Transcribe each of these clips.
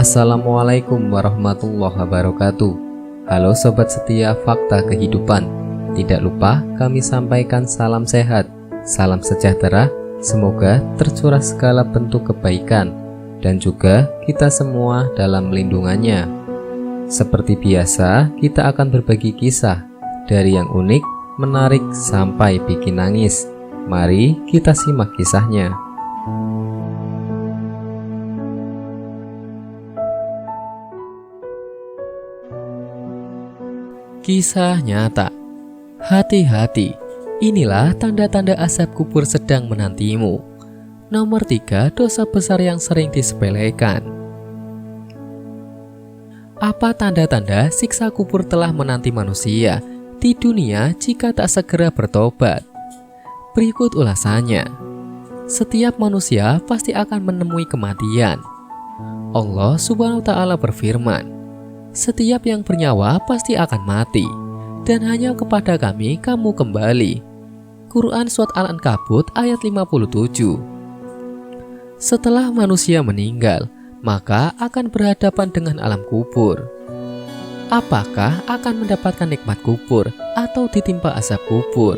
Assalamualaikum warahmatullahi wabarakatuh. Halo sobat setia Fakta Kehidupan. Tidak lupa kami sampaikan salam sehat, salam sejahtera. Semoga tercurah segala bentuk kebaikan dan juga kita semua dalam lindungannya. Seperti biasa, kita akan berbagi kisah dari yang unik, menarik sampai bikin nangis. Mari kita simak kisahnya. Kisah nyata. Hati-hati, inilah tanda-tanda azab kubur sedang menantimu. Nomor 3, dosa besar yang sering disepelekan. Apa tanda-tanda siksa kubur telah menanti manusia di dunia jika tak segera bertobat? Berikut ulasannya. Setiap manusia pasti akan menemui kematian. Allah Subhanahu wa Ta'ala berfirman, setiap yang bernyawa pasti akan mati, dan hanya kepada Kami kamu kembali. Quran Surat Al-Ankabut ayat 57. Setelah manusia meninggal, maka akan berhadapan dengan alam kubur. Apakah akan mendapatkan nikmat kubur atau ditimpa azab kubur?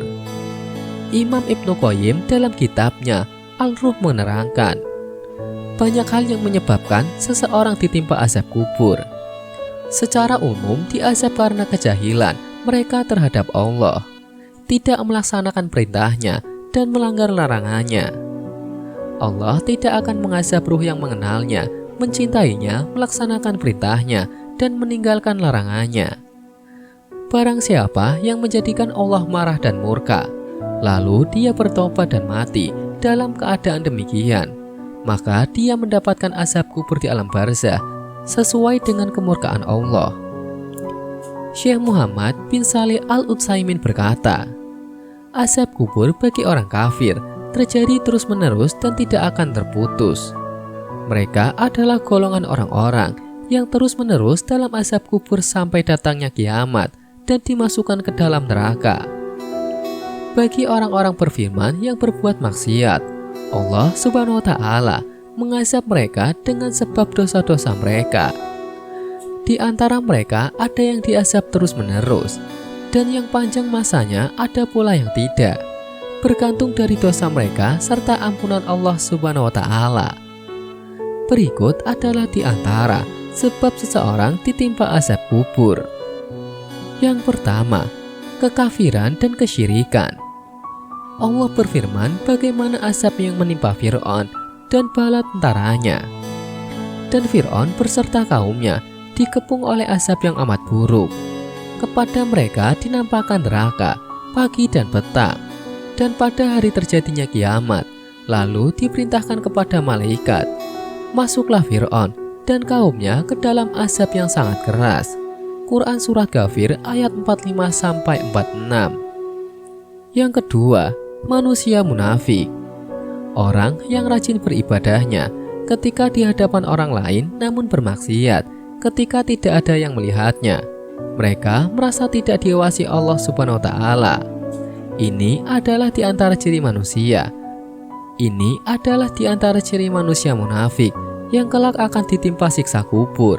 Imam Ibnu Qayyim dalam kitabnya Al-Ruh menerangkan, banyak hal yang menyebabkan seseorang ditimpa azab kubur. Secara umum diazab karena kejahilan mereka terhadap Allah, tidak melaksanakan perintahnya dan melanggar larangannya. Allah tidak akan mengazab ruh yang mengenalnya, mencintainya, melaksanakan perintahnya, dan meninggalkan larangannya. Barang siapa yang menjadikan Allah marah dan murka, lalu dia bertobat dan mati dalam keadaan demikian, maka dia mendapatkan azab kubur di alam barzakh sesuai dengan kemurkaan Allah. Syekh Muhammad bin Shalih Al-Utsaimin berkata, azab kubur bagi orang kafir terjadi terus-menerus dan tidak akan terputus. Mereka adalah golongan orang-orang yang terus-menerus dalam azab kubur sampai datangnya kiamat dan dimasukkan ke dalam neraka. Bagi orang-orang berfirman yang berbuat maksiat, Allah Subhanahu wa Ta'ala mengazab mereka dengan sebab dosa-dosa mereka. Di antara mereka ada yang diazab terus-menerus, dan yang panjang masanya ada pula yang tidak, bergantung dari dosa mereka serta ampunan Allah Subhanahu wa Ta'ala. Berikut adalah di antara sebab seseorang ditimpa azab kubur. Yang pertama, kekafiran dan kesyirikan. Allah berfirman bagaimana azab yang menimpa Fir'aun dan bala tentaranya. Dan Fir'aun berserta kaumnya dikepung oleh azab yang amat buruk. Kepada mereka dinampakkan neraka pagi dan petang. Dan pada hari terjadinya kiamat, lalu diperintahkan kepada malaikat, masuklah Fir'aun dan kaumnya ke dalam azab yang sangat keras. Quran Surat Ghafir ayat 45-46. Yang kedua, manusia munafik. Orang yang rajin beribadahnya ketika di hadapan orang lain namun bermaksiat ketika tidak ada yang melihatnya. Mereka merasa tidak diawasi Allah Subhanahu wa Ta'ala. Ini adalah di antara ciri manusia. Ini adalah di antara ciri manusia munafik yang kelak akan ditimpa siksa kubur.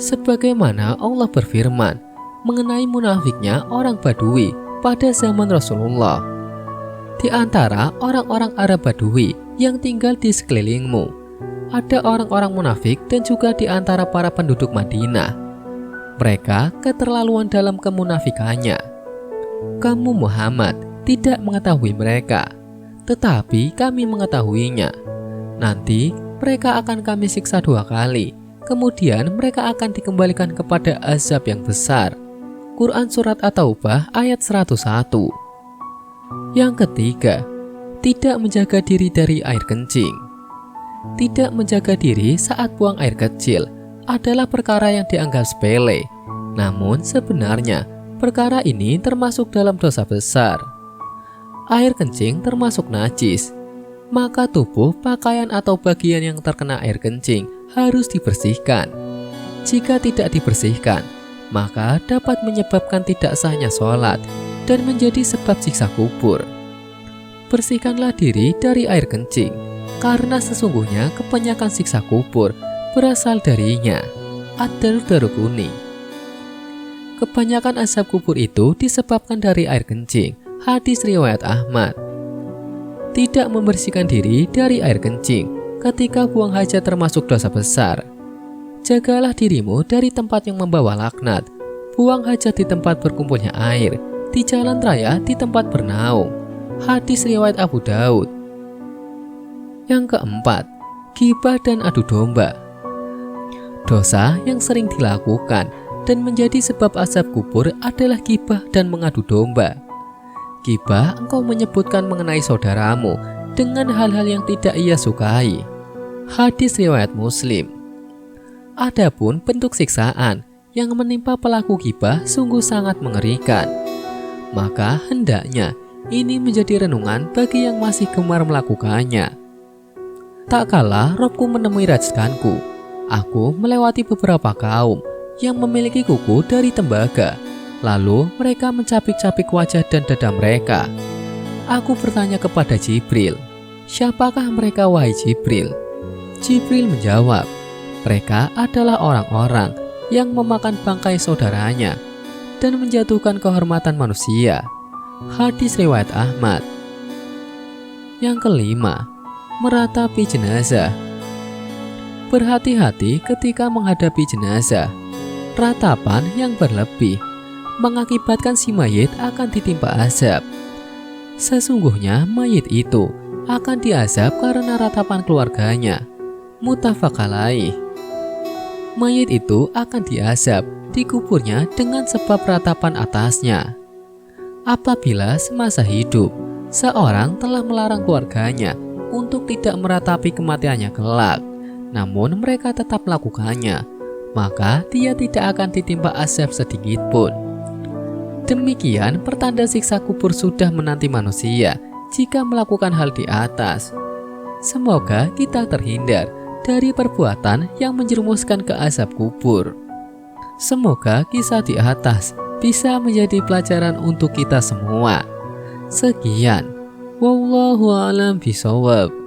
Sebagaimana Allah berfirman mengenai munafiknya orang Badui pada zaman Rasulullah. Di antara orang-orang Arab Badui yang tinggal di sekelilingmu, ada orang-orang munafik dan juga di antara para penduduk Madinah. Mereka keterlaluan dalam kemunafikannya. Kamu Muhammad tidak mengetahui mereka, tetapi kami mengetahuinya. Nanti mereka akan kami siksa 2 kali, kemudian mereka akan dikembalikan kepada azab yang besar. Quran Surat At-Taubah ayat 101. Yang ketiga, tidak menjaga diri dari air kencing. Tidak menjaga diri saat buang air kecil adalah perkara yang dianggap sepele. Namun sebenarnya perkara ini termasuk dalam dosa besar. Air kencing termasuk najis, maka tubuh, pakaian atau bagian yang terkena air kencing harus dibersihkan. Jika tidak dibersihkan, maka dapat menyebabkan tidak sahnya sholat dan menjadi sebab siksa kubur. Bersihkanlah diri dari air kencing, karena sesungguhnya kebanyakan siksa kubur berasal darinya, Ad-Dardarqutni. Kebanyakan azab kubur itu disebabkan dari air kencing. Hadis riwayat Ahmad. Tidak membersihkan diri dari air kencing ketika buang hajat termasuk dosa besar. Jagalah dirimu dari tempat yang membawa laknat. Buang hajat di tempat berkumpulnya air, di jalan raya, di tempat bernaung. Hadis riwayat Abu Daud. Yang keempat, ghibah dan adu domba. Dosa yang sering dilakukan dan menjadi sebab azab kubur adalah ghibah dan mengadu domba. Ghibah, engkau menyebutkan mengenai saudaramu dengan hal-hal yang tidak ia sukai. Hadis riwayat Muslim. Adapun bentuk siksaan yang menimpa pelaku ghibah sungguh sangat mengerikan. Maka hendaknya ini menjadi renungan bagi yang masih gemar melakukannya. Tak kalah Robku menemui rajikanku, aku melewati beberapa kaum yang memiliki kuku dari tembaga. Lalu mereka mencapik-capik wajah dan dada mereka. Aku bertanya kepada Jibril, "Siapakah mereka, wahai Jibril?" Jibril menjawab, "Mereka adalah orang-orang yang memakan bangkai saudaranya dan menjatuhkan kehormatan manusia." Hadis riwayat Ahmad. Yang kelima, meratapi jenazah. Berhati-hati ketika menghadapi jenazah. Ratapan yang berlebih mengakibatkan si mayit akan ditimpa azab. Sesungguhnya mayit itu akan diazab karena ratapan keluarganya. Muttafaq alaih. Mayit itu akan diazab di kuburnya dengan sebab ratapan atasnya. Apabila semasa hidup seorang telah melarang keluarganya untuk tidak meratapi kematiannya kelak, namun mereka tetap melakukannya, maka dia tidak akan ditimpa azab sedikit pun. Demikian pertanda siksa kubur sudah menanti manusia jika melakukan hal di atas. Semoga kita terhindar dari perbuatan yang menjerumuskan ke azab kubur. Semoga kisah di atas bisa menjadi pelajaran untuk kita semua. Sekian, wallahu a'lam bishawab.